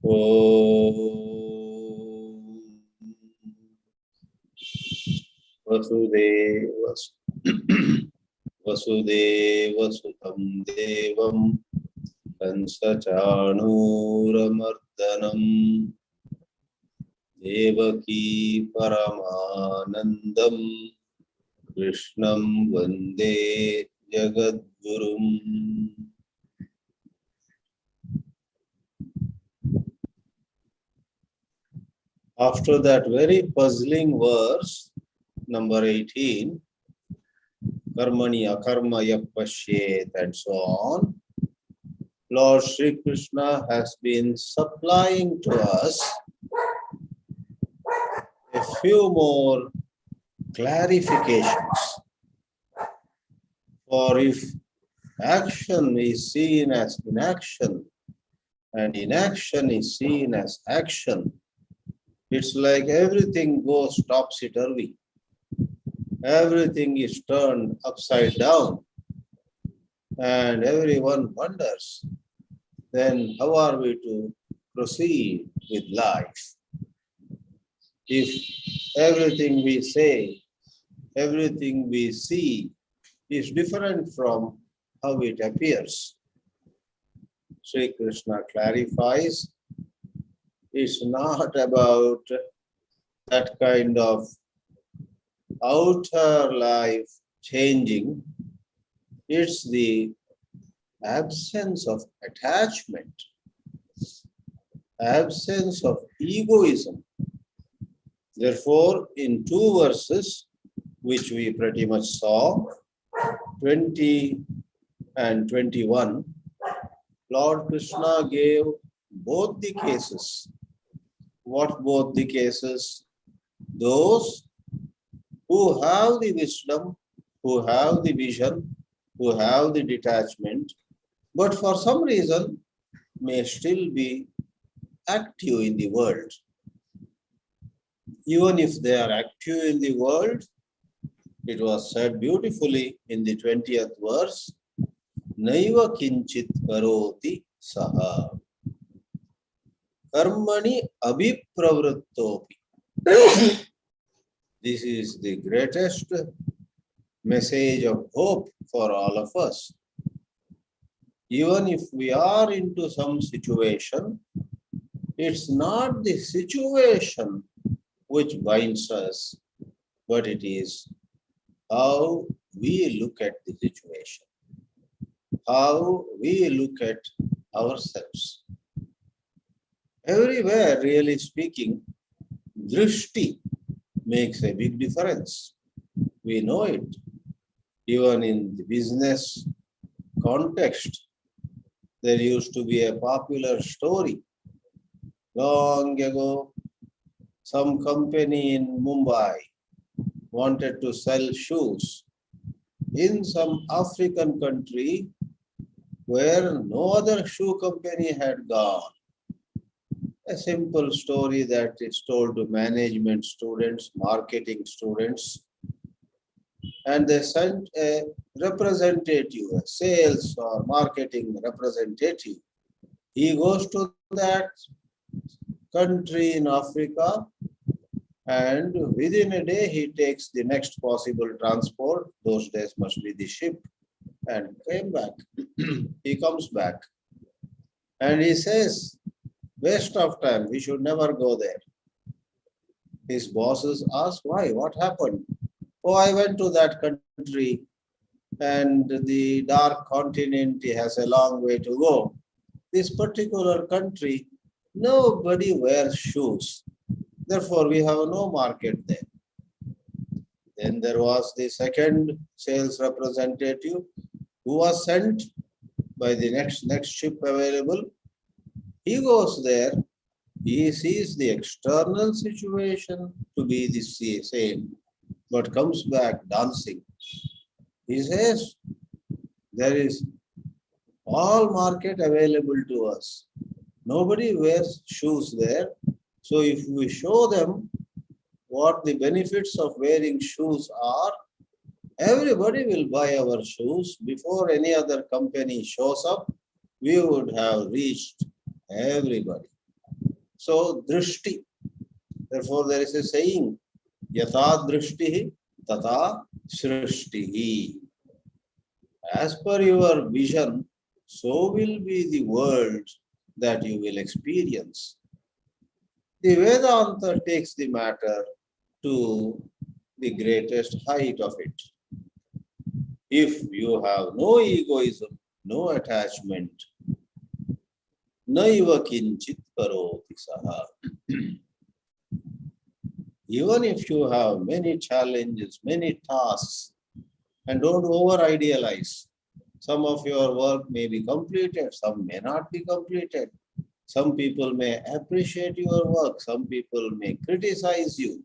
Om Vasudeva Sutam Devam Kansachanuramardanam Devaki Paramanandam Krishnam Vande Jagadgurum. After that very puzzling verse, number 18, Karmani Akarmaya Pashyet and so on, Lord Sri Krishna has been supplying to us a few more clarifications. For if action is seen as inaction and inaction is seen as action, it's like everything goes topsy-turvy. Everything is turned upside down and everyone wonders, then how are we to proceed with life? If everything we say, everything we see is different from how it appears. Sri Krishna clarifies, it's not about that kind of outer life changing, it's the absence of attachment, absence of egoism. Therefore, in two verses, which we pretty much saw, 20 and 21, Lord Krishna gave both the cases. What both the cases? Those who have the wisdom, who have the vision, who have the detachment, but for some reason may still be active in the world. Even if they are active in the world, it was said beautifully in the 20th verse, Naiva kinchit karoti saha. Karmani abhipravrittopi. This is the greatest message of hope for all of us. Even if we are into some situation, it's not the situation which binds us, but it is how we look at the situation, how we look at ourselves. Everywhere, really speaking, drishti makes a big difference. We know it. Even in the business context, there used to be a popular story. Long ago, some company in Mumbai wanted to sell shoes in some African country where no other shoe company had gone. A simple story that is told to management students, marketing students, and they sent a representative, a sales or marketing representative. He goes to that country in Africa, and within a day he takes the next possible transport. Those days must be the ship, and came back. He comes back and he says, waste of time, we should never go there. His bosses ask, why? What happened? Oh, I went to that country and the dark continent has a long way to go. This particular country, nobody wears shoes. Therefore, we have no market there. Then there was the second sales representative who was sent by the next ship available. He goes there, he sees the external situation to be the same, but comes back dancing. He says, there is all market available to us. Nobody wears shoes there. So if we show them what the benefits of wearing shoes are, everybody will buy our shoes. Before any other company shows up, we would have reached everybody. So, drishti. Therefore, there is a saying, yatha drishti tata srishti. As per your vision, so will be the world that you will experience. The Vedanta takes the matter to the greatest height of it. If you have no egoism, no attachment, naiva kinchit karoti saha. Even if you have many challenges, many tasks, and don't over-idealize. Some of your work may be completed, some may not be completed. Some people may appreciate your work, some people may criticize you.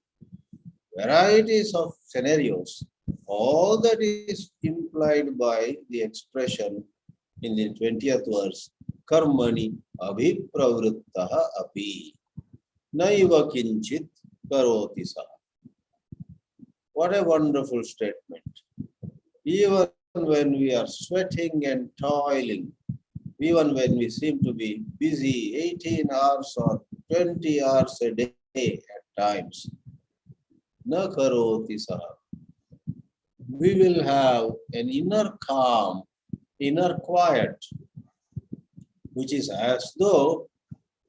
Varieties of scenarios. All that is implied by the expression in the 20th verse, karmani abhipravrittaha api naiva kinchit karoti saha. What a wonderful statement. Even when we are sweating and toiling, even when we seem to be busy 18 hours or 20 hours a day at times, na karoti saha. We will have an inner calm, inner quiet, which is as though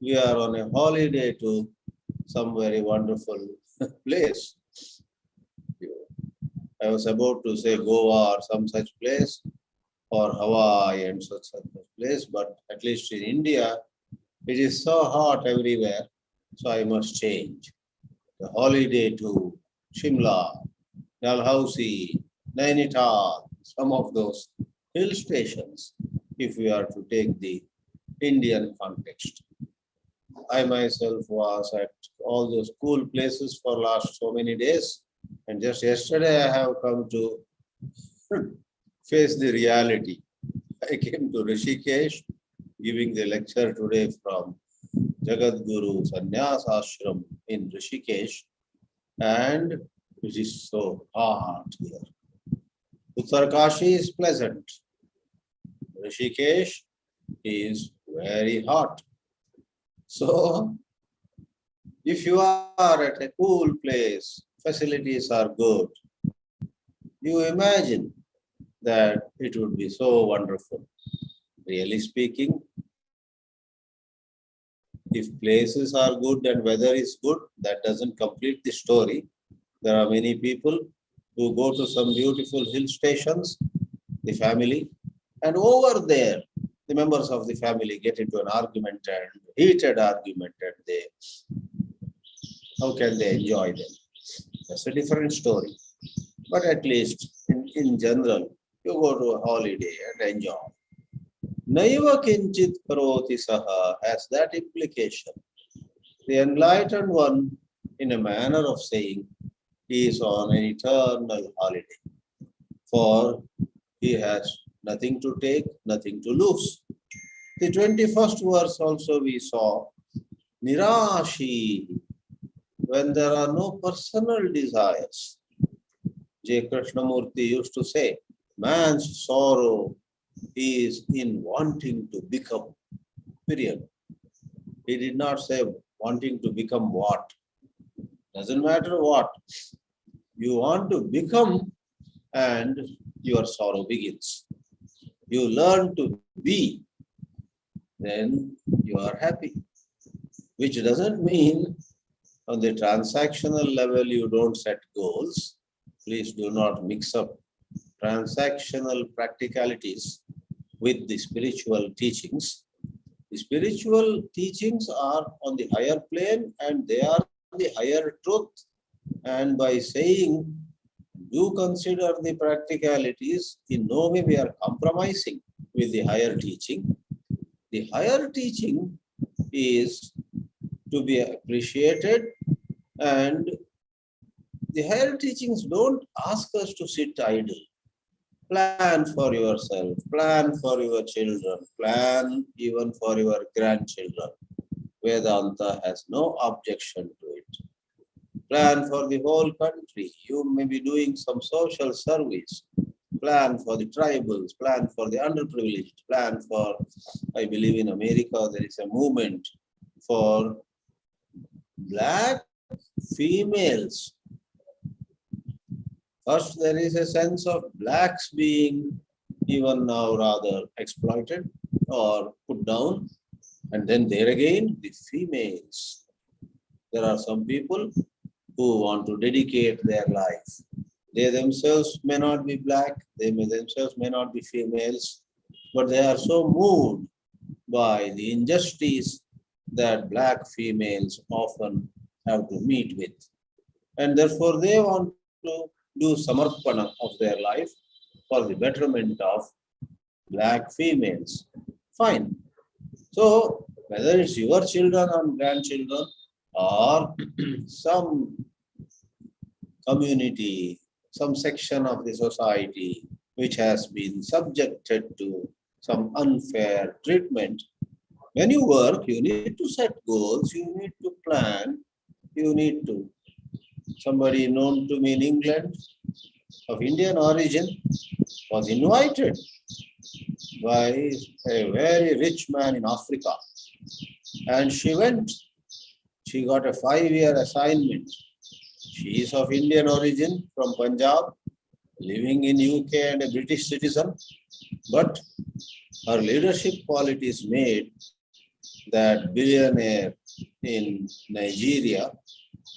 we are on a holiday to some very wonderful place. I was about to say Goa or some such place, or Hawaii and such place, but at least in India, it is so hot everywhere, so I must change. The holiday to Shimla, Dalhousie, Nainital, some of those hill stations, if we are to take the Indian context. I myself was at all those cool places for last so many days, and just yesterday I have come to face the reality. I came to Rishikesh, giving the lecture today from Jagadguru Sannyas Ashram in Rishikesh, and it is so hot here. Uttarkashi is pleasant. Rishikesh is very hot. So, if you are at a cool place, facilities are good, you imagine that it would be so wonderful. Really speaking, if places are good and weather is good, that doesn't complete the story. There are many people who go to some beautiful hill stations, the family, and over there, the members of the family get into an argument and heated argument, and how can they enjoy them? That's a different story. But at least in general, you go to a holiday and enjoy. Naiva kinchit karoti saha has that implication. The enlightened one, in a manner of saying, he is on an eternal holiday, for he has nothing to take, nothing to lose. The 21st verse also we saw, Nirashi, when there are no personal desires. J. Krishnamurti used to say, man's sorrow is in wanting to become, period. He did not say wanting to become what. Doesn't matter what. You want to become and your sorrow begins. You learn to be, then you are happy. Which doesn't mean on the transactional level you don't set goals. Please do not mix up transactional practicalities with the spiritual teachings. The spiritual teachings are on the higher plane and they are the higher truth. And by saying, do consider the practicalities, in no way we are compromising with the higher teaching. The higher teaching is to be appreciated, and the higher teachings don't ask us to sit idle. Plan for yourself, plan for your children, plan even for your grandchildren. Vedanta has no objection to it. Plan for the whole country. You may be doing some social service. Plan for the tribals, plan for the underprivileged, plan for, I believe in America, there is a movement for black females. First, there is a sense of blacks being even now rather exploited or put down. And then there again, the females. There are some people who want to dedicate their life. They themselves may not be black, themselves may not be females, but they are so moved by the injustice that black females often have to meet with. And therefore they want to do samarpana of their life for the betterment of black females. Fine. So whether it's your children or grandchildren or some community, some section of the society which has been subjected to some unfair treatment, when you work, you need to set goals, you need to plan, you need to. Somebody known to me in England of Indian origin was invited by a very rich man in Africa. And she went. She got a 5-year assignment. She is of Indian origin from Punjab, living in UK and a British citizen. But her leadership qualities made that billionaire in Nigeria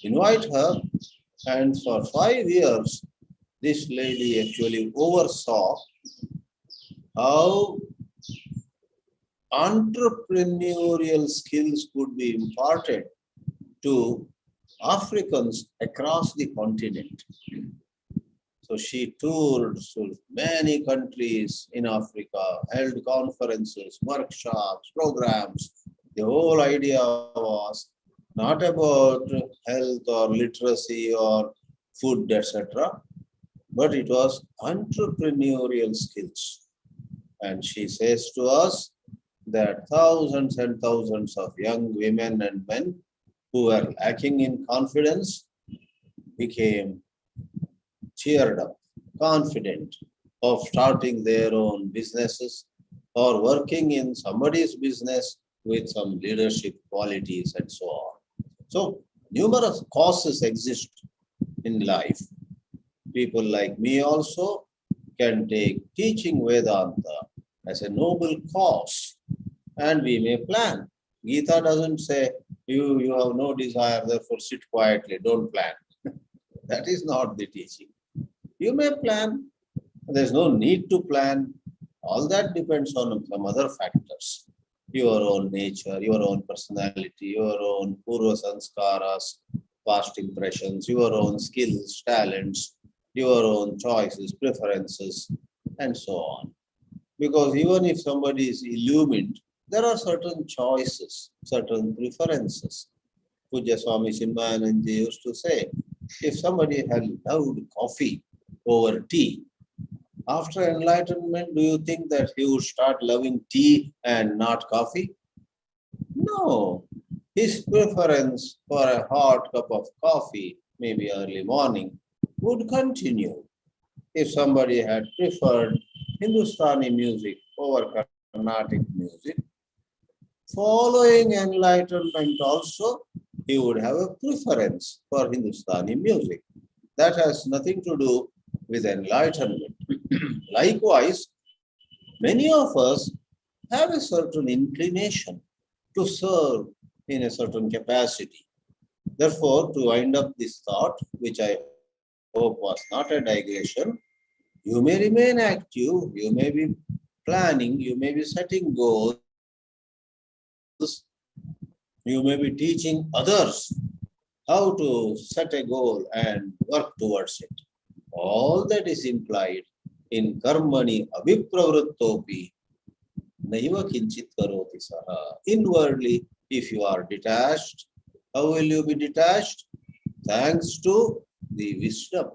invite her, and for 5 years, this lady actually oversaw how entrepreneurial skills could be imparted to Africans across the continent. So she toured many countries in Africa, held conferences, workshops, programs. The whole idea was not about health or literacy or food, etc., but it was entrepreneurial skills. And she says to us that thousands and thousands of young women and men who were lacking in confidence became cheered up, confident of starting their own businesses or working in somebody's business with some leadership qualities and so on. So numerous causes exist in life. People like me also can take teaching Vedanta as a noble cause, and we may plan. Gita doesn't say, you have no desire, therefore sit quietly, don't plan. That is not the teaching. You may plan. There's no need to plan. All that depends on some other factors. Your own nature, your own personality, your own purva sanskaras, past impressions, your own skills, talents, your own choices, preferences, and so on. Because even if somebody is illumined, there are certain choices, certain preferences. Pujya Swami Chinmayananda used to say, if somebody had loved coffee over tea, after enlightenment, do you think that he would start loving tea and not coffee? No. His preference for a hot cup of coffee, maybe early morning, would continue. If somebody had preferred Hindustani music over Carnatic music, following enlightenment also, he would have a preference for Hindustani music. That has nothing to do with enlightenment. Likewise, many of us have a certain inclination to serve in a certain capacity. Therefore, to wind up this thought, which I hope was not a digression, you may remain active, you may be planning, you may be setting goals, you may be teaching others how to set a goal and work towards it. All that is implied in karmani abhipravrittopi naiva kinchit karoti saha. Inwardly, if you are detached, how will you be detached? Thanks to the wisdom.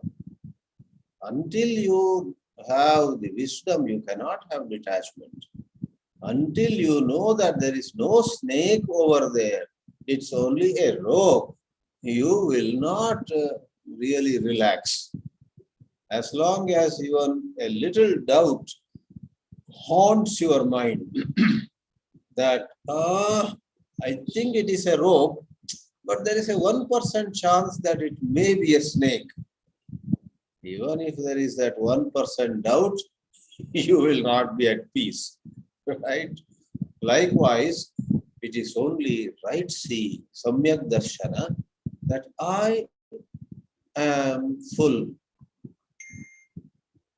Until you have the wisdom, you cannot have detachment. Until you know that there is no snake over there, it's only a rope, you will not really relax. As long as even a little doubt haunts your mind that, I think it is a rope, but there is a 1% chance that it may be a snake. Even if there is that 1% doubt, you will not be at peace, right? Likewise, it is only right seeing, samyak darshana, that I am full.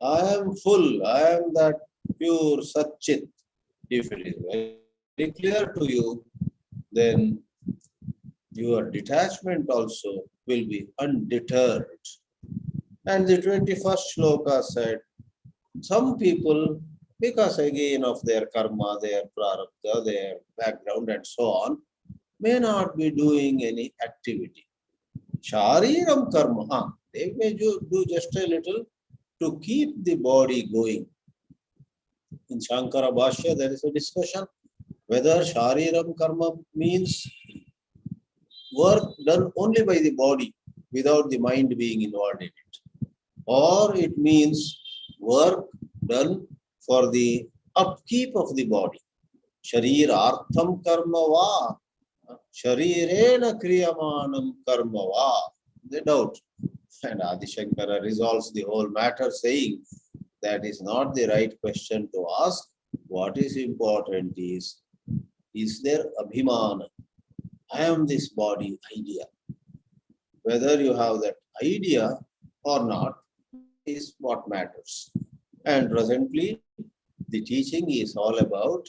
I am full. I am that pure Satchit. If it is very clear to you, then your detachment also will be undeterred. And the 21st shloka said, some people, because again of their karma, their prarabdha, their background and so on, may not be doing any activity. Shariram karma, they may do just a little to keep the body going. In Shankara Bhāshya, there is a discussion whether Shariram karma means work done only by the body without the mind being involved in it, or it means work done for the upkeep of the body. Sharirartham karma va, sharirena kriyamanam karma va. They doubt. And Adi Shankara resolves the whole matter saying that is not the right question to ask. What is important is there abhimana? I am this body idea. Whether you have that idea or not is what matters. And presently, the teaching is all about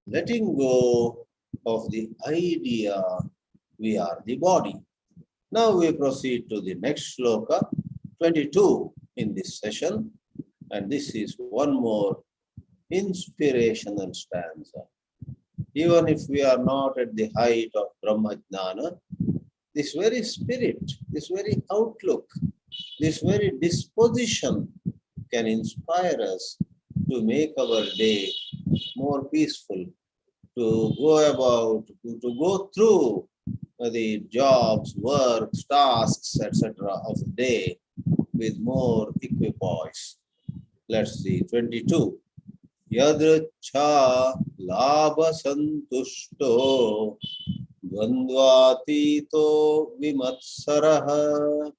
letting go of the idea we are the body. Now we proceed to the next shloka, 22 in this session. And this is one more inspirational stanza. Even if we are not at the height of Brahmajnana, this very spirit, this very outlook, this very disposition can inspire us to make our day more peaceful, to go about, to go through the jobs, works, tasks, etc. of the day with more equipoise. Let's see, 22. Yadricha labha santushto dvandvatito vimatsaraha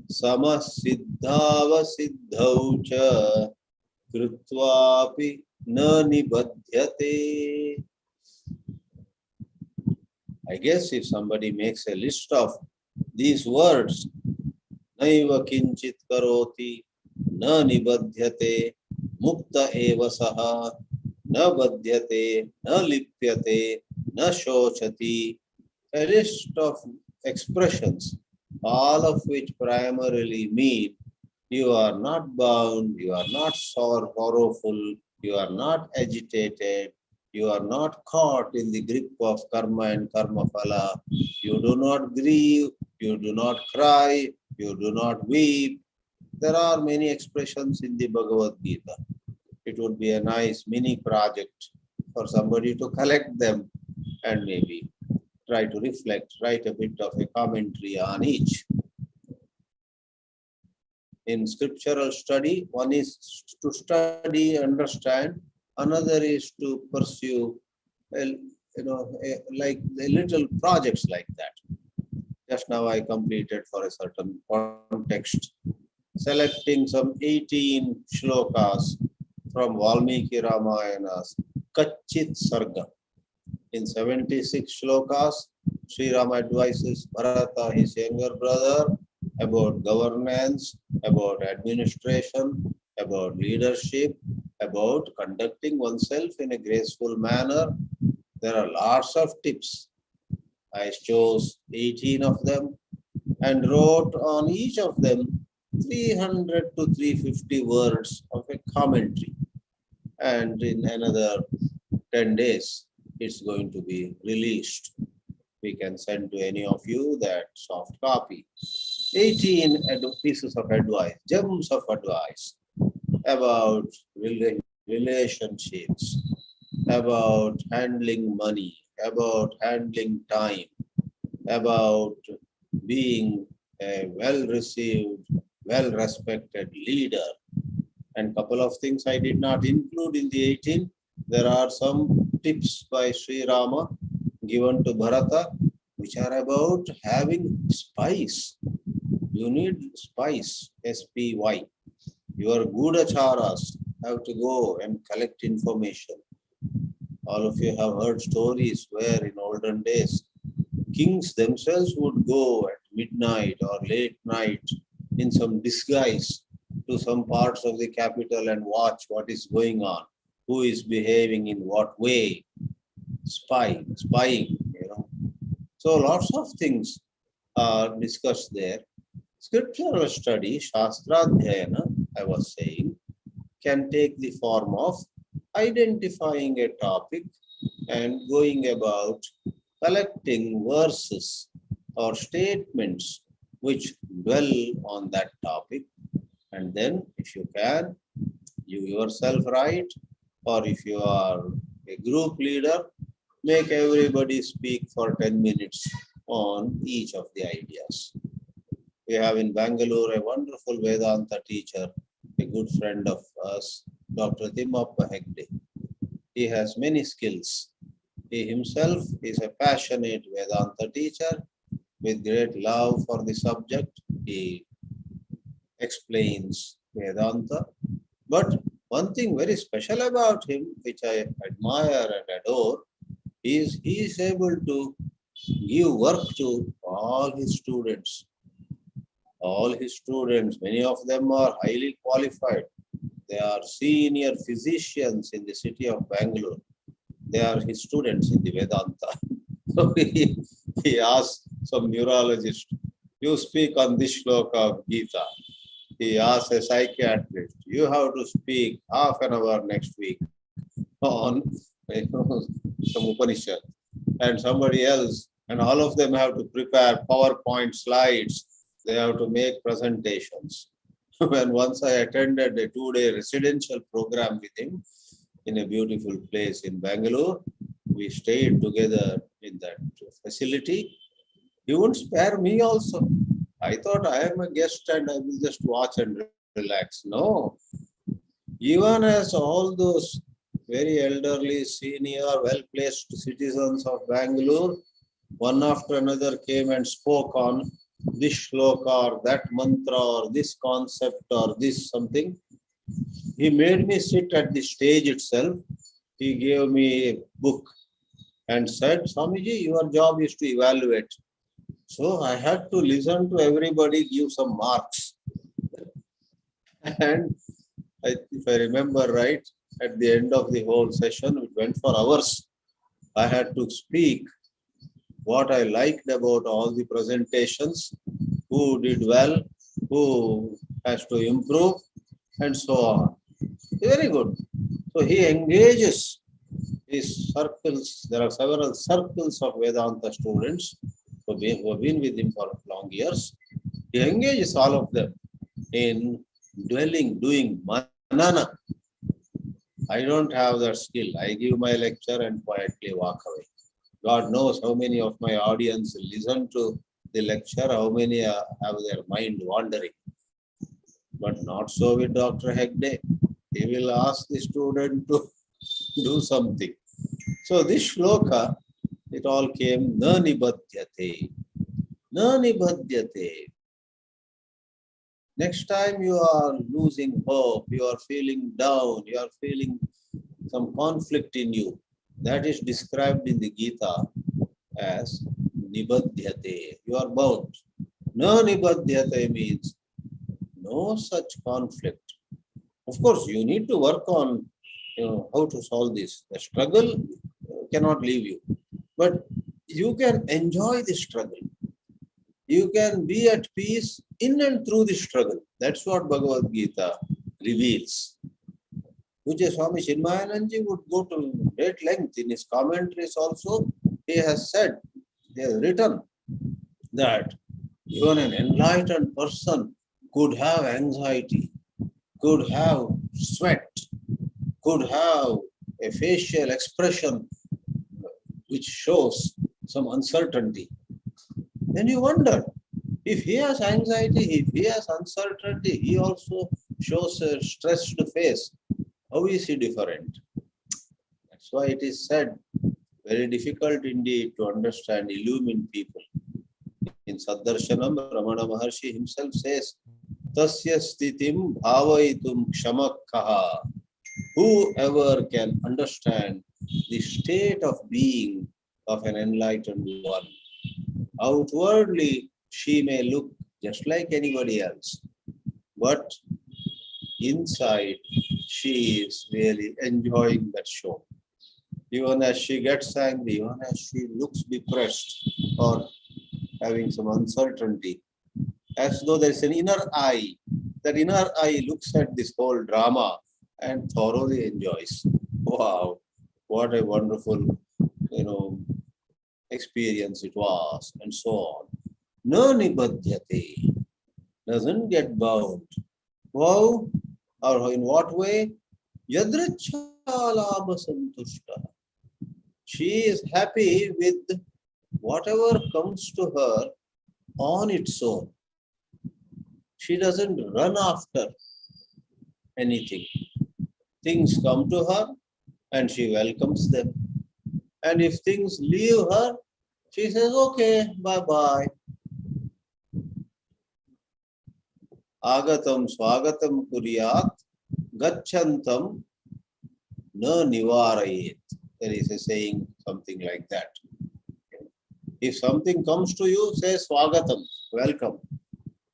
samasiddhava siddhaucha krutvapi na nibadhyate. I guess if somebody makes a list of these words, naiva kinchit karoti, na nibadhyate, mukta eva saha, na badhyate, na lipyate, na shochati, a list of expressions, all of which primarily mean you are not bound, you are not sorrowful, you are not agitated, you are not caught in the grip of karma and karma phala. You do not grieve, you do not cry, you do not weep. There are many expressions in the Bhagavad Geetā. It would be a nice mini project for somebody to collect them and maybe try to reflect, write a bit of a commentary on each. In scriptural study, one is to study, understand, another is to pursue, like little projects like that. Just now I completed for a certain context, selecting some 18 shlokas from Valmiki Ramayana's Kachit Sarga. In 76 shlokas, Sri Rama advises Bharata, his younger brother, about governance, about administration, about leadership, about conducting oneself in a graceful manner. There are lots of tips. I chose 18 of them and wrote on each of them 300 to 350 words of a commentary. And in another 10 days, it's going to be released. We can send to any of you that soft copy. 18 pieces of advice, gems of advice about relationships, about handling money, about handling time, about being a well-received, well-respected leader. And couple of things I did not include in the 18. There are some tips by Sri Rama given to Bharata which are about having spice. You need spice, S-P-Y. Your Gudacharas have to go and collect information. All of you have heard stories where in olden days, kings themselves would go at midnight or late night in some disguise to some parts of the capital and watch what is going on, who is behaving in what way, spying, So lots of things are discussed there. Scriptural study, Shastradhyayana, I was saying, can take the form of identifying a topic and going about collecting verses or statements which dwell on that topic. And then, if you can, you yourself write, or if you are a group leader, make everybody speak for 10 minutes on each of the ideas. We have in Bangalore a wonderful Vedanta teacher, a good friend of us, Dr. Timmappa Hegde. He has many skills. He himself is a passionate Vedanta teacher with great love for the subject. He explains Vedanta. But one thing very special about him, which I admire and adore, is he is able to give work to all his students. All his students, many of them are highly qualified. They are senior physicians in the city of Bangalore. They are his students in the Vedanta. So he asked some neurologist, you speak on this shloka of Gita. He asked a psychiatrist, you have to speak half an hour next week on some Upanishad. And somebody else, and all of them have to prepare PowerPoint slides. They have to make presentations. When once I attended a 2-day residential program with him in a beautiful place in Bangalore, we stayed together in that facility. He wouldn't spare me also. I thought I am a guest and I will just watch and relax. No. Even as all those very elderly, senior, well-placed citizens of Bangalore, one after another came and spoke on this shloka or that mantra or this concept or this something. He made me sit at the stage itself. He gave me a book and said, Swamiji, your job is to evaluate. So I had to listen to everybody give some marks. And if I remember right, at the end of the whole session, it went for hours. I had to speak what I liked about all the presentations, who did well, who has to improve, and so on. Very good. So he engages his circles. There are several circles of Vedanta students who have been with him for long years. He engages all of them in dwelling, doing manana. I don't have that skill. I give my lecture and quietly walk away. God knows how many of my audience listen to the lecture, how many have their mind wandering. But not so with Dr. Hegde. He will ask the student to do something. So this shloka, it all came, na nibadhyate. Na nibadhyate. Next time you are losing hope, you are feeling down, you are feeling some conflict in you, that is described in the Gita as nibadhyate. You are bound. Na nibadhyate means no such conflict. Of course, you need to work on how to solve this. The struggle cannot leave you. But you can enjoy the struggle. You can be at peace in and through the struggle. That's what Bhagavad Geetā reveals. Pujya Swami Chinmayananji would go to great length in his commentaries also. He has said, he has written that even an enlightened person could have anxiety, could have sweat, could have a facial expression which shows some uncertainty. Then you wonder, if he has anxiety, if he has uncertainty, he also shows a stressed face. How is he different? That's why it is said, Very difficult indeed to understand, illumine people. In Saddarshanam, Ramana Maharshi himself says, Tasya sthitim bhavaitum kshamakkaha. Whoever can understand the state of being of an enlightened one. Outwardly, she may look just like anybody else, but inside, she is really enjoying that show. Even as she gets angry, even as she looks depressed or having some uncertainty, as though there is an inner eye. That inner eye looks at this whole drama and thoroughly enjoys. Wow, what a wonderful, experience it was, and so on. No nibadhyate, doesn't get bound. Wow, or in what way? Yadrichalabha santushta. She is happy with whatever comes to her on its own. She doesn't run after anything. Things come to her and she welcomes them. And if things leave her, she says, okay, bye-bye. Agatam swagatam kuryat, gachantam na nivarayet. There is a saying, something like that. If something comes to you, say swagatam, welcome.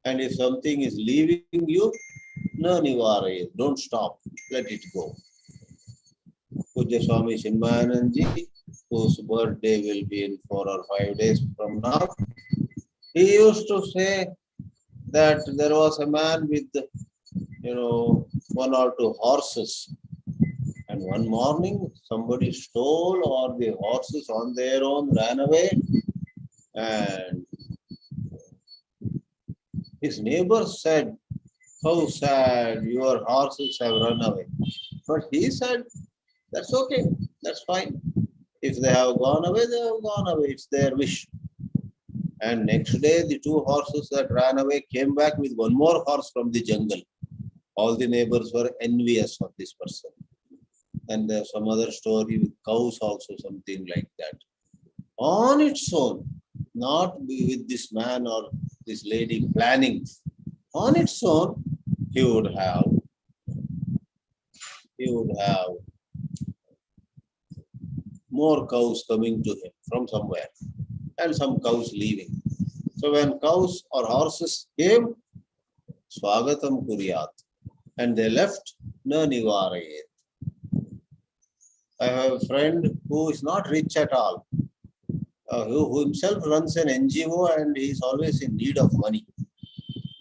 And if something is leaving you, na nivarayet, don't stop, let it go. Pujya Swami Chinmayananji, whose birthday will be in 4 or 5 days from now, he used to say that there was a man with, 1 or 2 horses. And one morning, somebody stole all the horses on their own, ran away, and his neighbors said, how sad, your horses have run away. But he said, that's okay, that's fine. If they have gone away, they have gone away. It's their wish. And next day, the 2 horses that ran away came back with 1 more horse from the jungle. All the neighbors were envious of this person. And there's some other story with cows also, something like that. On its own, not with this man or this lady planning. On its own, he would have more cows coming to him from somewhere and some cows leaving. So when cows or horses came, swagatam kuryat, and they left, na nivarayet. I have a friend who is not rich at all, who himself runs an NGO and he is always in need of money.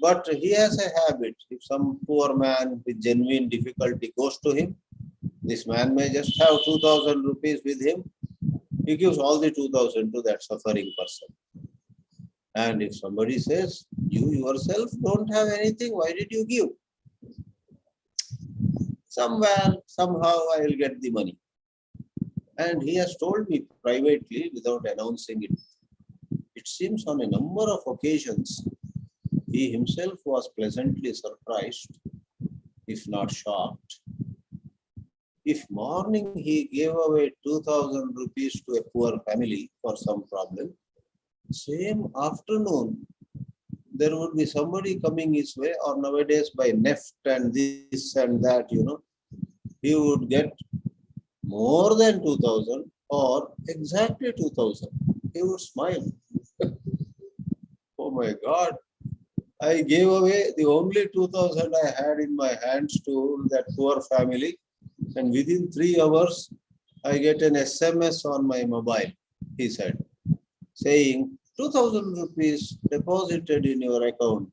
But he has a habit. If some poor man with genuine difficulty goes to him, this man may just have 2,000 rupees with him. He gives all the 2,000 to that suffering person. And if somebody says, you yourself don't have anything, why did you give? Somewhere, somehow I will get the money. And he has told me privately without announcing it. It seems on a number of occasions, he himself was pleasantly surprised, if not shocked. If morning he gave away 2,000 rupees to a poor family for some problem, same afternoon, there would be somebody coming his way, or nowadays by NEFT and this and that, he would get more than 2,000 or exactly 2,000. He would smile. Oh my God. I gave away the only 2,000 I had in my hands to that poor family, and within 3 hours, I get an SMS on my mobile, he said, saying 2,000 rupees deposited in your account.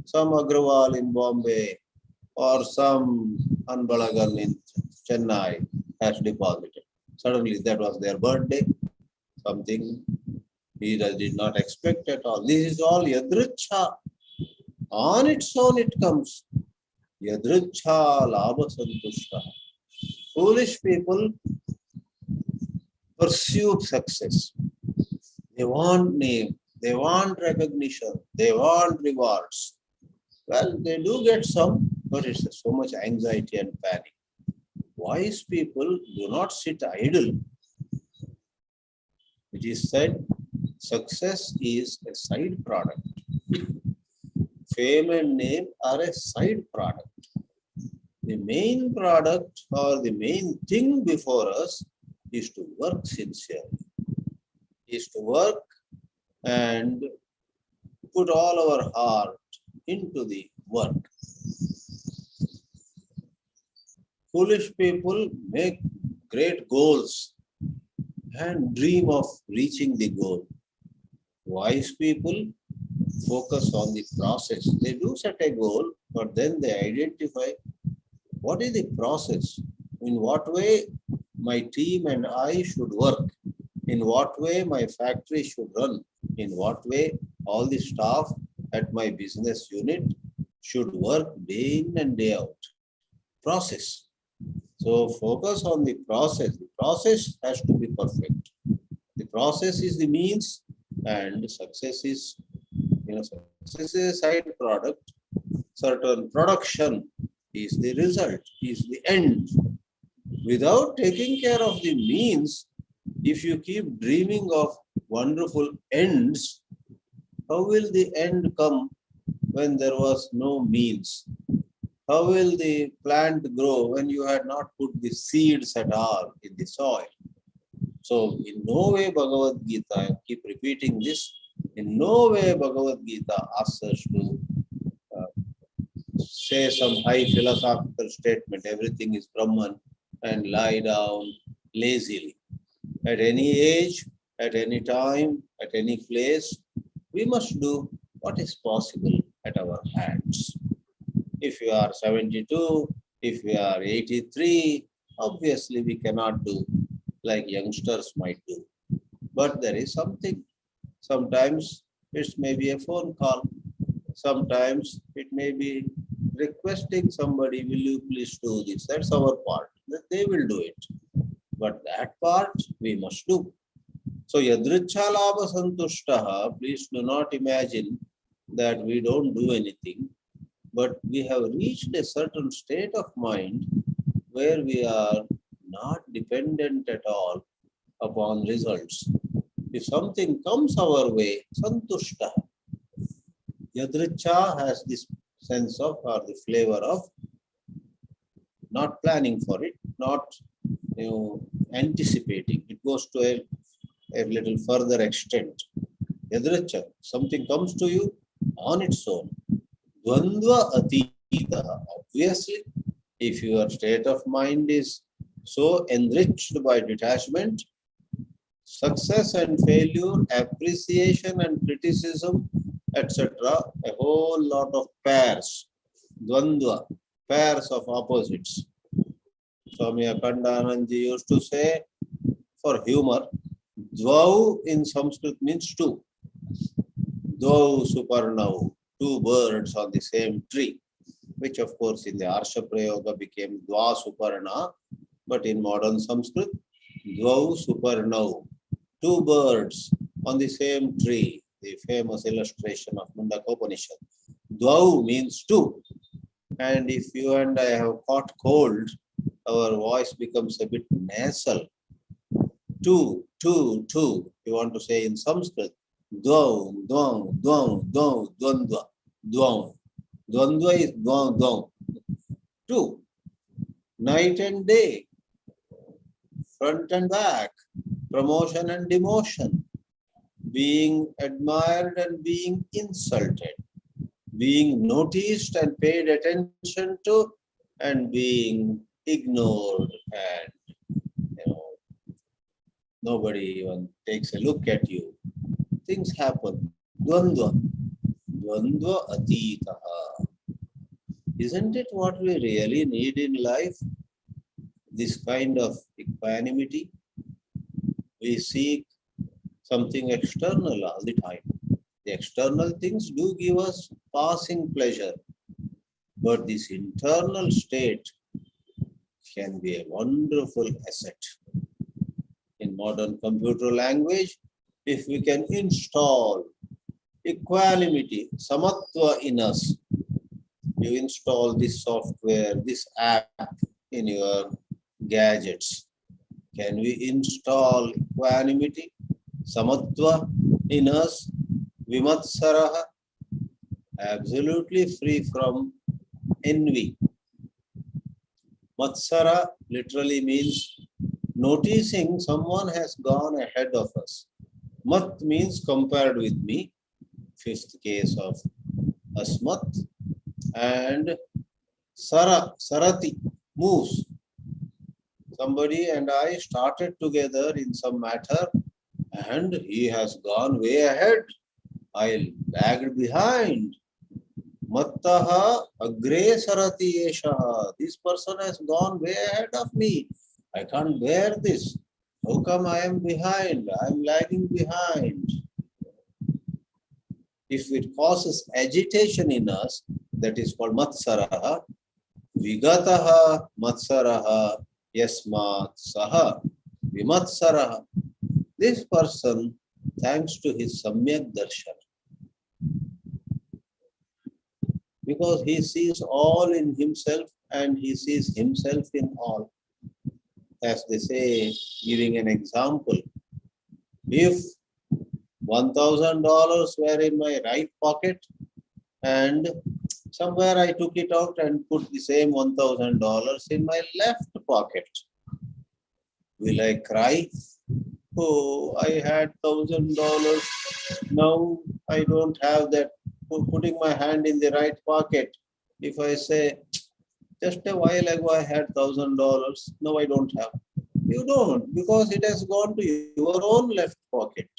Some Agrawal in Bombay or some Anbalagan in Chennai has deposited. Suddenly, that was their birthday, something he did not expect at all. This is all yadricha. On its own it comes. Yadricha labha santushta. Foolish people pursue success. They want name, they want recognition, they want rewards. Well, they do get some, but it's so much anxiety and panic. Wise people do not sit idle. It is said, success is a side product. Fame and name are a side product. The main product or the main thing before us is to work sincerely, is to work and put all our heart into the work. Foolish people make great goals and dream of reaching the goal. Wise people focus on the process. They do set a goal, but then they identify what is the process, in what way my team and I should work, in what way my factory should run, in what way all the staff at my business unit should work day in and day out. Process. So focus on the process. The process has to be perfect. The process is the means, and success is, success is a side product. Certain production is the result, is the end. Without taking care of the means, if you keep dreaming of wonderful ends, how will the end come when there was no means? How will the plant grow when you had not put the seeds at all in the soil? So in no way Bhagavad Gita, I keep repeating this, in no way Bhagavad Gita asks us to say some high philosophical statement, everything is Brahman, and lie down lazily. At any age, at any time, at any place, we must do what is possible at our hands. If you are 72, if you are 83, obviously we cannot do like youngsters might do. But there is something. Sometimes it may be a phone call. Sometimes it may be requesting somebody, will you please do this? That's our part. They will do it. But that part we must do. So yadricha labha santushtaha, please do not imagine that we don't do anything. But we have reached a certain state of mind where we are not dependent at all upon results. If something comes our way, santushta. Yadricha has this sense of, or the flavor of, not planning for it, not anticipating. It goes to a little further extent. Yadricha, something comes to you on its own. Dvandva atita. Obviously, if your state of mind is so enriched by detachment, success and failure, appreciation and criticism, etc., a whole lot of pairs, dvandva, pairs of opposites. Swami Akhandananji used to say, for humor, dvau in Sanskrit means two. Dvau suparnau, two birds on the same tree, which of course in the Arsha Prayoga became Dva Suparna, but in modern Sanskrit, Dvau Suparnau, two birds on the same tree, the famous illustration of Mundaka Upanishad. Dvau means two. And if you and I have caught cold, our voice becomes a bit nasal. Two. You want to say in Sanskrit, Dvau, Dvau, Dvau, Dvau, Dvandva, Dvau. Dvandva is Dvau, Dvau. Two. Night and day, front and back, promotion and demotion, being admired and being insulted, being noticed and paid attention to, and being ignored, and nobody even takes a look at you. Things happen. Dvandva. Dvandva atitaha. Isn't it what we really need in life? This kind of equanimity. We seek something external all the time. The external things do give us passing pleasure, but this internal state can be a wonderful asset. In modern computer language, if we can install equanimity, samatva in us, you install this software, this app in your gadgets. Can we install equanimity, Samatva in us, Vimatsaraha, absolutely free from envy. Matsara literally means noticing someone has gone ahead of us. Mat means compared with me, fifth case of Asmat, and Sarati, moves. Somebody and I started together in some matter and he has gone way ahead. I lagged behind. Mattaha agre sarati eshaha. This person has gone way ahead of me. I can't bear this. How come I am behind? I am lagging behind. If it causes agitation in us, that is called matsaraha. Vigataha matsaraha yasmat saha vimatsaraha. This person, thanks to his samyak darshan, because he sees all in himself and he sees himself in all. As they say, giving an example, if $1,000 were in my right pocket and somewhere I took it out and put the same $1,000 in my left pocket, will I cry? Oh, I had $1,000. Now I don't have that. Putting my hand in the right pocket. If I say, just a while ago I had $1,000, now I don't have. You don't, because it has gone to your own left pocket.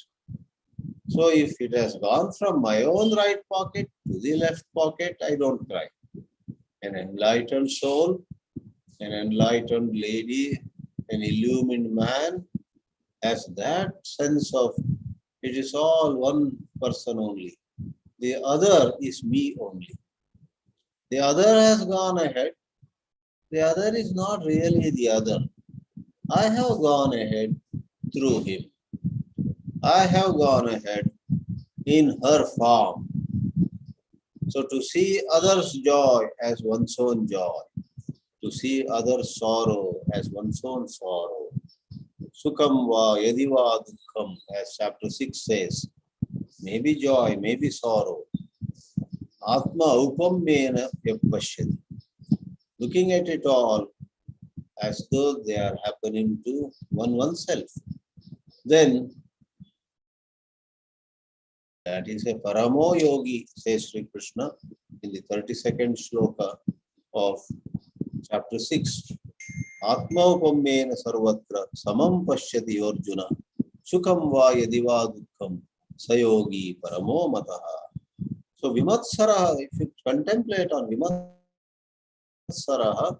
So if it has gone from my own right pocket to the left pocket, I don't cry. An enlightened soul, an enlightened lady, an illumined man has that sense of it is all one person only. The other is me only. The other has gone ahead. The other is not really the other. I have gone ahead through him. I have gone ahead in her form. So to see others' joy as one's own joy, to see others' sorrow as one's own sorrow, Sukham va yadiva dukkham, as chapter 6 says, maybe joy, maybe sorrow. Atma upamena yapashyati. Looking at it all as though they are happening to oneself. Then that is a paramo yogi, says Sri Krishna in the 32nd shloka of chapter 6. Atma upamena sarvatra samam pashyati Arjuna sukham va yadiva dukkham sayogi paramo mataha. So Vimatsaraha, if you contemplate on Vimatsaraha,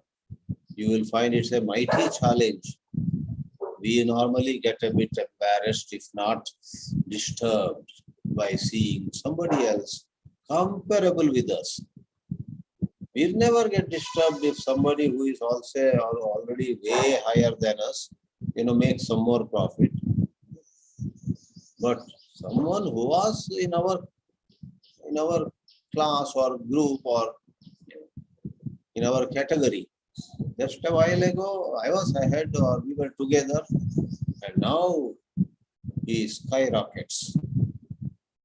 you will find it's a mighty challenge. We normally get a bit embarrassed, if not disturbed, by seeing somebody else comparable with us. We'll never get disturbed if somebody who is also already way higher than us, makes some more profit. But someone who was in our class or group or in our category, just a while ago I was ahead or we were together, and now he skyrockets.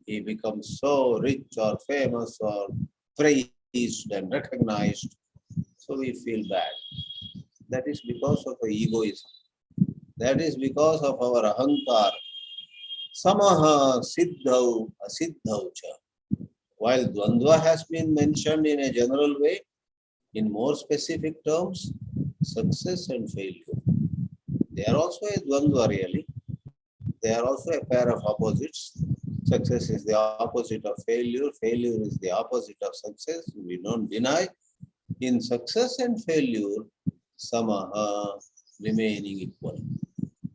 He becomes so rich or famous or praised and recognized. So we feel bad. That is because of our egoism. That is because of our ahankar. Samaha siddhau asiddhau cha. While Dvandva has been mentioned in a general way, in more specific terms, success and failure, they are also a Dvandva really. They are also a pair of opposites. Success is the opposite of failure. Failure is the opposite of success. We don't deny. In success and failure, samaha, remaining equal.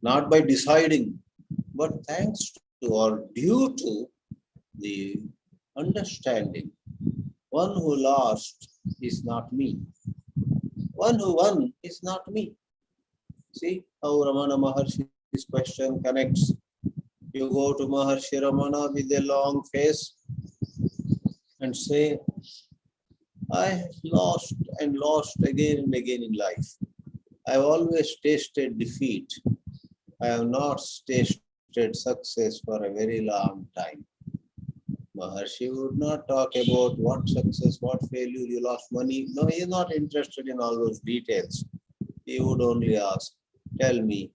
Not by deciding, but thanks to or due to the understanding. One who lost is not me. One who won is not me. See how Ramana Maharshi's question connects. You go to Maharshi Ramana with a long face and say, I have lost and lost again and again in life. I have always tasted defeat. I have not tasted success for a very long time. Maharshi would not talk about what success, what failure, you lost money. No, he is not interested in all those details. He would only ask, tell me,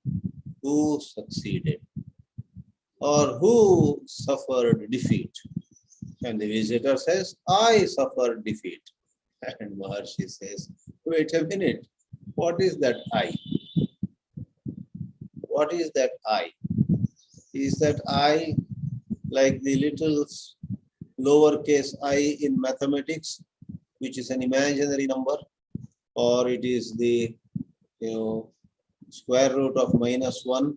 who succeeded or who suffered defeat? And the visitor says, I suffered defeat. And Maharshi says, wait a minute, what is that I? What is that I? Is that I like the little lowercase I in mathematics, which is an imaginary number, or it is the square root of -1,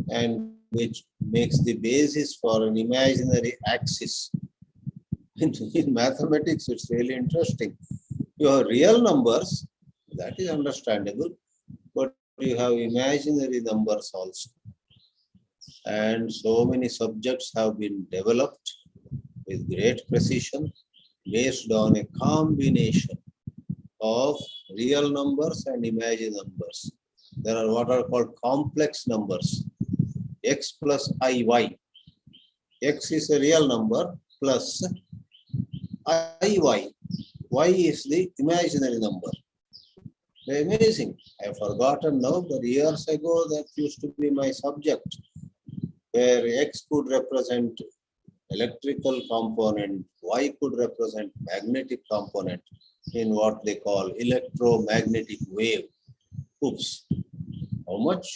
and which makes the basis for an imaginary axis? In mathematics, it's really interesting. You have real numbers, that is understandable, but you have imaginary numbers also. And so many subjects have been developed with great precision based on a combination of real numbers and imaginary numbers. There are what are called complex numbers, x plus iy. X is a real number plus iy. Y is the imaginary number. Amazing. I have forgotten now, but years ago that used to be my subject, where X could represent electrical component, Y could represent magnetic component in what they call electromagnetic wave. Oops. How much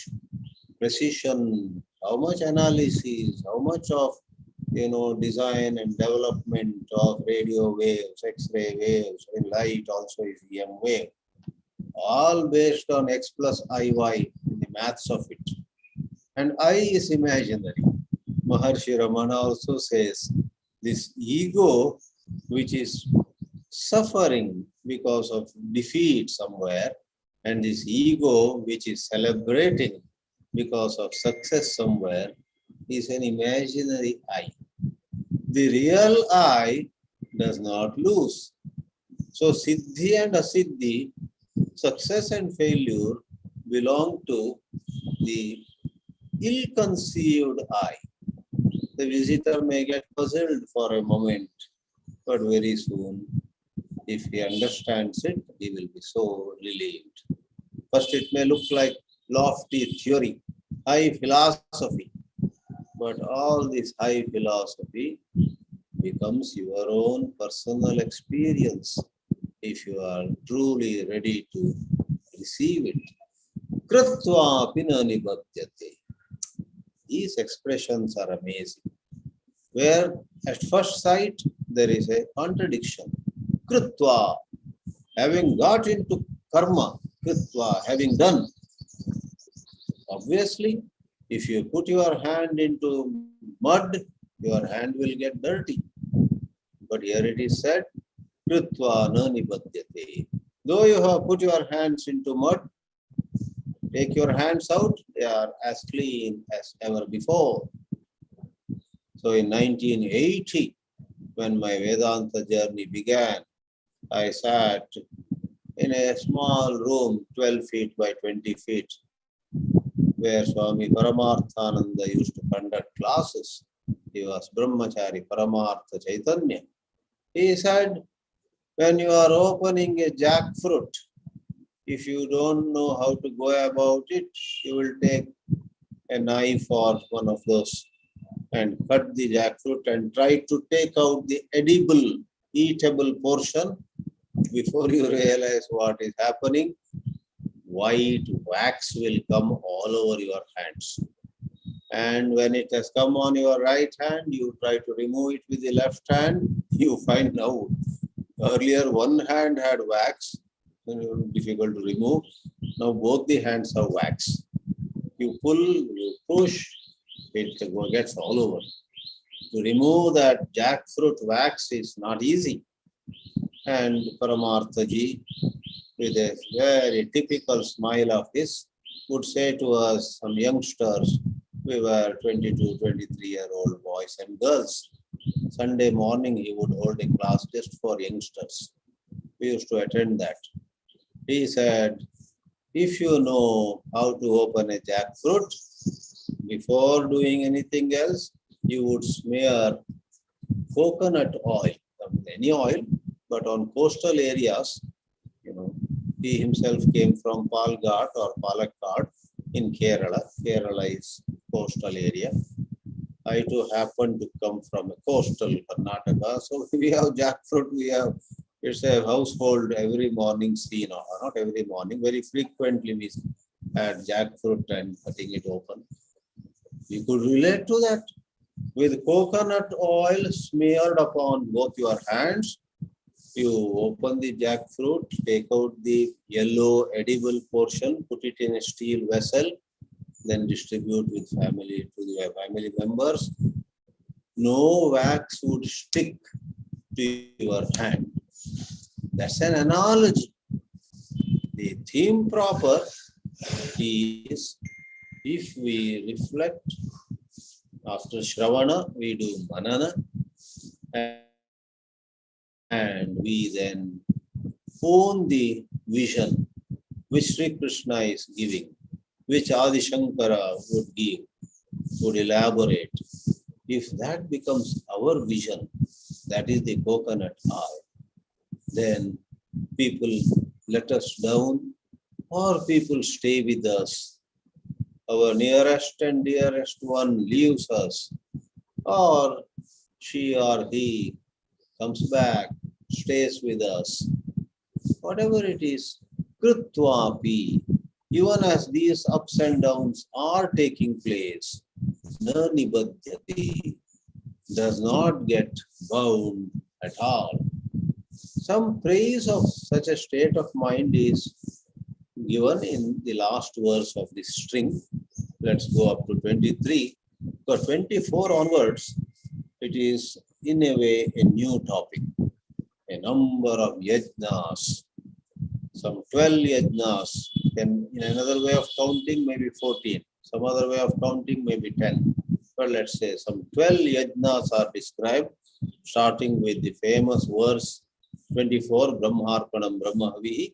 precision, how much analysis, how much of design and development of radio waves, X-ray waves, and light also is EM wave, all based on X plus IY in the maths of it. And I is imaginary. Maharshi Ramana also says this ego, which is suffering because of defeat somewhere, and this ego, which is celebrating because of success somewhere, is an imaginary I. The real I does not lose. So Siddhi and Asiddhi, success and failure, belong to the ill-conceived I. The visitor may get puzzled for a moment, but very soon, if he understands it, he will be so relieved. First, it may look like lofty theory, high philosophy, but all this high philosophy becomes your own personal experience if you are truly ready to receive it. Kritva pina nibhadyate. These expressions are amazing, where at first sight there is a contradiction. Kritva, having got into karma, kritva, having done. Obviously, if you put your hand into mud, your hand will get dirty. But here it is said, kritva na nibhadyate. Though you have put your hands into mud, take your hands out, they are as clean as ever before. So in 1980, when my Vedanta journey began, I sat in a small room, 12 feet by 20 feet, where Swami Paramarthananda used to conduct classes. He was Brahmachari Paramartha Chaitanya. He said, when you are opening a jackfruit, if you don't know how to go about it, you will take a knife or one of those and cut the jackfruit and try to take out the edible, eatable portion. Before you realize what is happening, white wax will come all over your hands. And when it has come on your right hand, you try to remove it with the left hand, you find out earlier one hand had wax, difficult to remove. Now both the hands have wax. You pull, you push, it gets all over. To remove that jackfruit wax is not easy. And Paramarthaji, with a very typical smile of his, would say to us, some youngsters, we were 22, 23-year-old boys and girls. Sunday morning, he would hold a class just for youngsters. We used to attend that. He said, if you know how to open a jackfruit, before doing anything else, you would smear coconut oil, any oil, but on coastal areas, he himself came from Palghat or Palakkad in Kerala. Kerala is coastal area. I too happen to come from a coastal Karnataka, so we have jackfruit. It's a household every morning scene, or not every morning, very frequently we had jackfruit and cutting it open. You could relate to that. With coconut oil smeared upon both your hands, you open the jackfruit, take out the yellow edible portion, put it in a steel vessel, then distribute with family to your family members. No wax would stick to your hand. That's an analogy. The theme proper is, if we reflect, after Shravana, we do Manana, and we then own the vision which Sri Krishna is giving, which Adi Shankara would give, would elaborate. If that becomes our vision, that is the coconut eye, then people let us down or people stay with us. Our nearest and dearest one leaves us, or she or he comes back, stays with us. Whatever it is, Krutvapi, even as these ups and downs are taking place, na nibadhyati, does not get bound at all. Some praise of such a state of mind is given in the last verse of this string. Let's go up to 23. For 24 onwards, it is in a way a new topic. A number of yajnas, some 12 yajnas, then in another way of counting maybe 14, some other way of counting maybe 10. But let's say some 12 yajnas are described, starting with the famous verse 24, Brahmarpanam Brahmahavihi.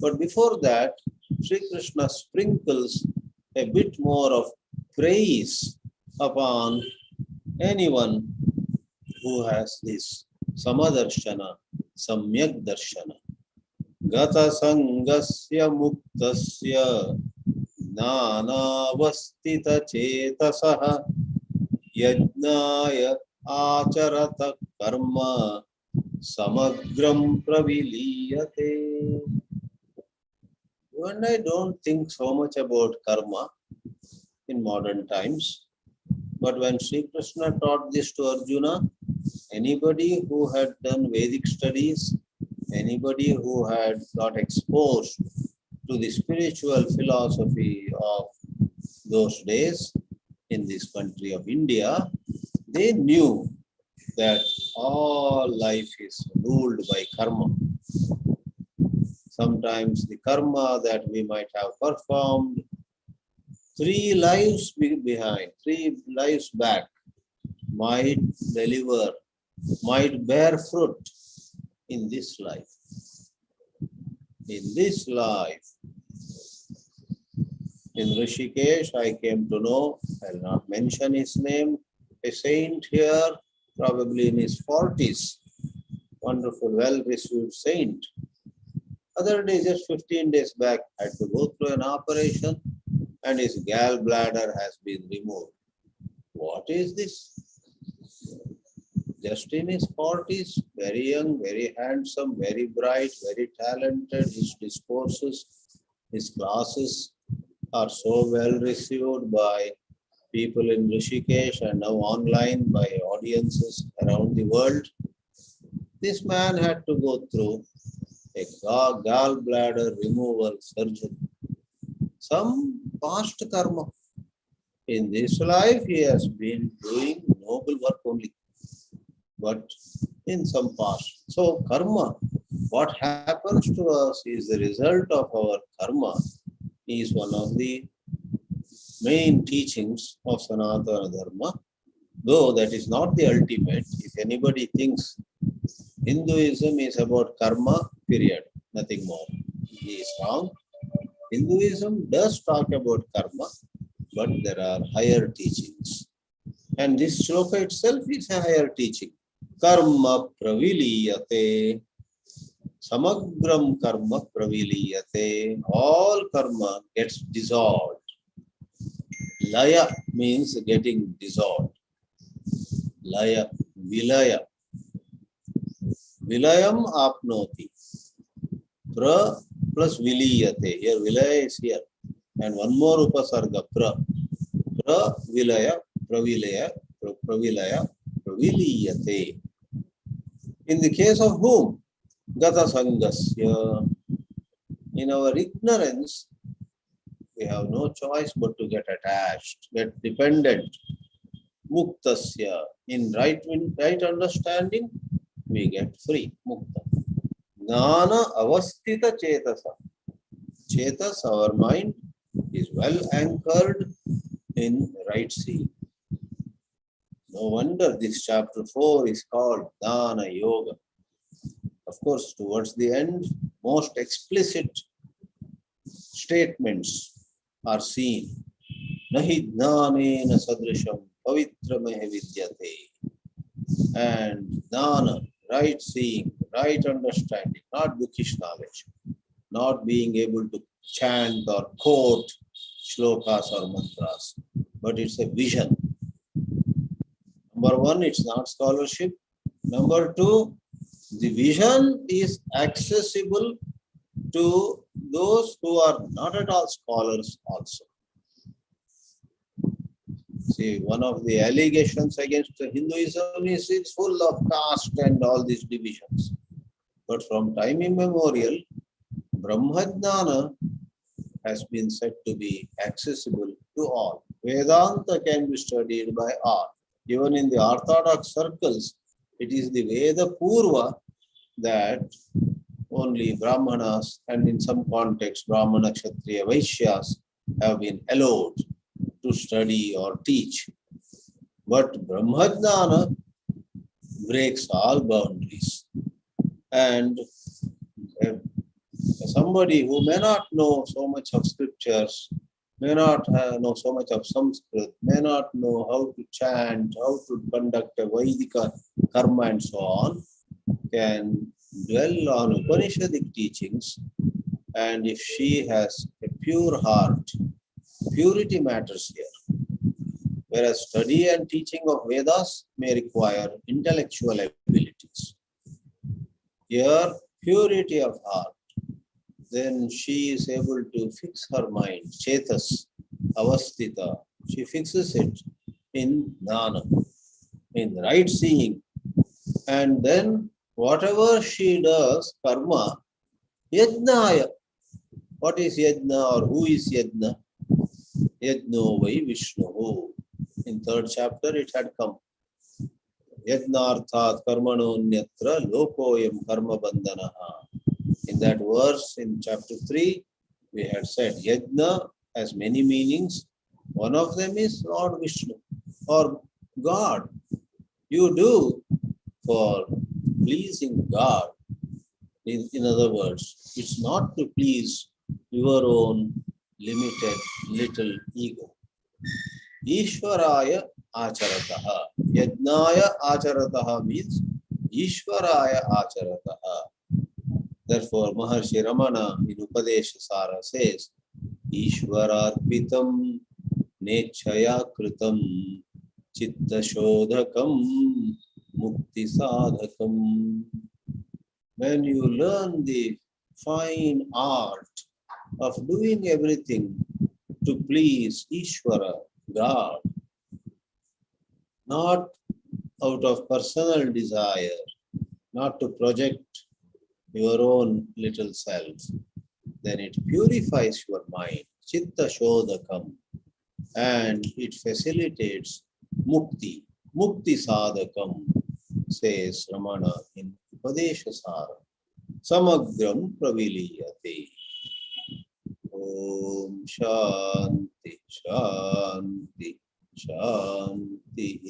But before that, Sri Krishna sprinkles a bit more of praise upon anyone who has this Samadarshana, Samyak Darshana. Gata Sangasya Muktasya Nanavastita Chetasaha Yajnaya Acharata Karma Samagram Praviliyate. And I don't think so much about karma in modern times. But when Sri Krishna taught this to Arjuna, anybody who had done Vedic studies, anybody who had got exposed to the spiritual philosophy of those days in this country of India, they knew that all life is ruled by karma. Sometimes the karma that we might have performed 3 lives behind, 3 lives back, might deliver, might bear fruit in this life. In this life, in Rishikesh, I came to know, I'll not mention his name, a saint here, probably in his 40s, wonderful, well-received saint. Other day, just 15 days back, had to go through an operation and his gallbladder has been removed. What is this? Just in his 40s, very young, very handsome, very bright, very talented. His discourses, his classes are so well received by people in Rishikesh and now online by audiences around the world. This man had to go through a gallbladder removal surgery. Some past karma. In this life, he has been doing noble work only, but in some past. So karma, what happens to us is the result of our karma, is one of the main teachings of Sanatana Dharma, though that is not the ultimate. If anybody thinks Hinduism is about karma, period, nothing more, he is wrong. Hinduism does talk about karma, but there are higher teachings. And this shloka itself is a higher teaching. Karma praviliyate. Samagram karma praviliyate. All karma gets dissolved. Laya means getting dissolved. Laya, vilaya. Vilayam apnoti. Pra plus viliyate. Here vilaya is here. And one more upasarga, pra. Pra vilaya, pravilaya, pravilaya, praviliyate. In the case of whom? Gata sangasya. In our ignorance, we have no choice but to get attached, get dependent. Muktasya. In right understanding, we get free. Mukta. Jnana avastita chetasa. Chetas, our mind, is well anchored in right seeing. No wonder this chapter 4 is called Dana Yoga. Of course, towards the end, most explicit statements are seen. Nahi dnanena sadrisham pavitramehe vidyate. And dana, right seeing, right understanding, not bookish knowledge, not being able to chant or quote shlokas or mantras, but it's a vision. Number one, it's not scholarship. Number two, the vision is accessible to those who are not at all scholars also. See, one of the allegations against Hinduism is it's full of caste and all these divisions. But from time immemorial, Brahmajnana has been said to be accessible to all. Vedanta can be studied by all. Even in the orthodox circles, it is the Veda Purva that only Brahmanas and in some context Brahmana, Kshatriya, Vaishyas have been allowed to study or teach. But Brahmajnana breaks all boundaries. And somebody who may not know so much of scriptures, may not know so much of Sanskrit, may not know how to chant, how to conduct a Vaidika karma and so on, can dwell on Upanishadic teachings, and if she has a pure heart, purity matters here. Whereas study and teaching of Vedas may require intellectual abilities. Here, purity of heart, then she is able to fix her mind, chetas, avastita. She fixes it in jnana, in right seeing. And then whatever she does, karma, yajnaya. What is yajna or who is yajna? Yajno vai Vishnu. In third chapter it had come. Yajnarthat karmanonyatra lokoyam karma bandhanaha. In that verse in chapter 3, we had said yajna has many meanings. One of them is Lord Vishnu or God. You do for pleasing God. In other words, it's not to please your own limited little ego. Ishvaraya acharataha. Yajnaya acharataha means Ishvaraya acharataha. Therefore, Maharshi Ramana in Upadesha Sara says, Ishvararpitam nechaya kritam chitta shodhakam mukti sadhakam. When you learn the fine art of doing everything to please Ishvara, God, not out of personal desire, not to project your own little self, then it purifies your mind, chitta shodhakam, and it facilitates mukti, mukti sadhakam, says Ramana in Upadesha Sara. Samagram praviliyate. Om Shanti, Shanti, Shanti.